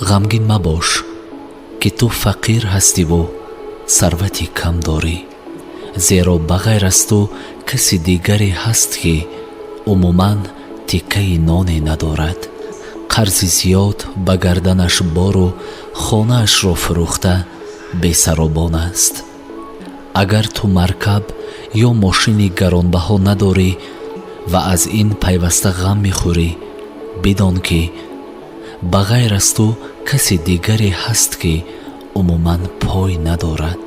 غمگین مباش که تو فقیر هستی و ثروتی کم داری، زیرا بغیر از تو کسی دیگری هست که عموماً تکه نانی ندارد. قرض زیاد به گردنش بار و خانه‌اش را فروخته بی‌سرابان است. اگر تو مرکب یا ماشین گرانبها نداری و از این پیوسته غم میخوری، بدان که بغیر از تو کسی دیگری هست که عموماً پای ندارد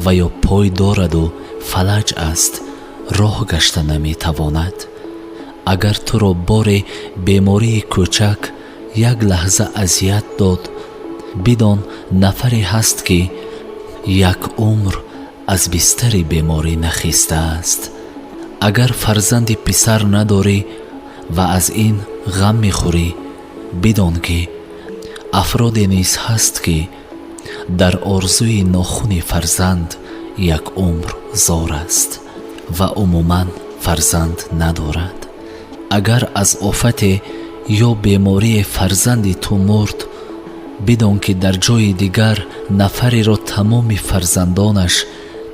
و یا پای دارد و فلج است، راه گشته نمیتواند. اگر تو را بار بیماری کوچک یک لحظه اذیت داد، بدان نفری هست که یک عمر از بستر بیماری نخسته است. اگر فرزند پسر نداری و از این غم میخوری، بدان که افرادی نیز هست که در آرزوی ناخون فرزند یک عمر زار است و عموماً فرزند ندارد. اگر از آفت یا بیماری فرزندی تو مرد، بدان که در جای دیگر نفری را تمام فرزندانش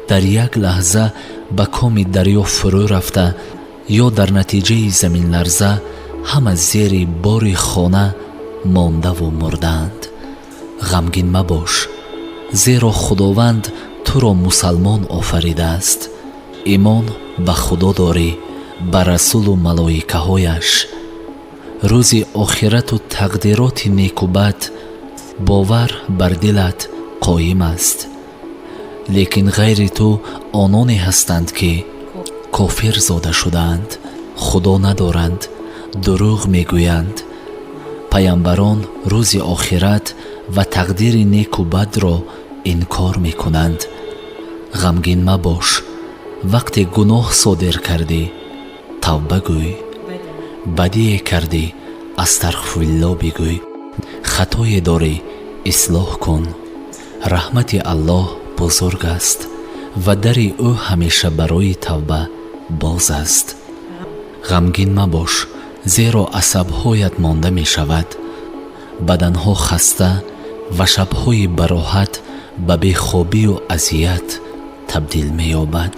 در یک لحظه به کام دریا فرو رفته یا در نتیجه زمین لرزه همه زیر بار خانه مانده و مردند. غمگین مباش، زیرا خداوند تو را مسلمان آفریده است. ایمان به خدا داری، به رسول و ملائکه هایش، روز آخرت و تقدیرات نیک و بد باور بر دلت قایم است. لیکن غیر تو آنانی هستند که کافر زاده شدند، خدا ندارند، دروغ میگویند. پیامبران روز آخرت و تقدیر نیک و بد را انکار میکنند. غمگین مباش، وقتی گناه صادر کردی توبه گوی، بدی کردی استغفرالله بگوی، خطای داری اصلاح کن. رحمت الله بزرگ است و در او همیشه برای توبه باز است. غمگین مباش، زیرا عصبهایت مانده می شود، بدنها خسته و شبهای براحت به بیخوابی و اذیت تبدیل می یابد.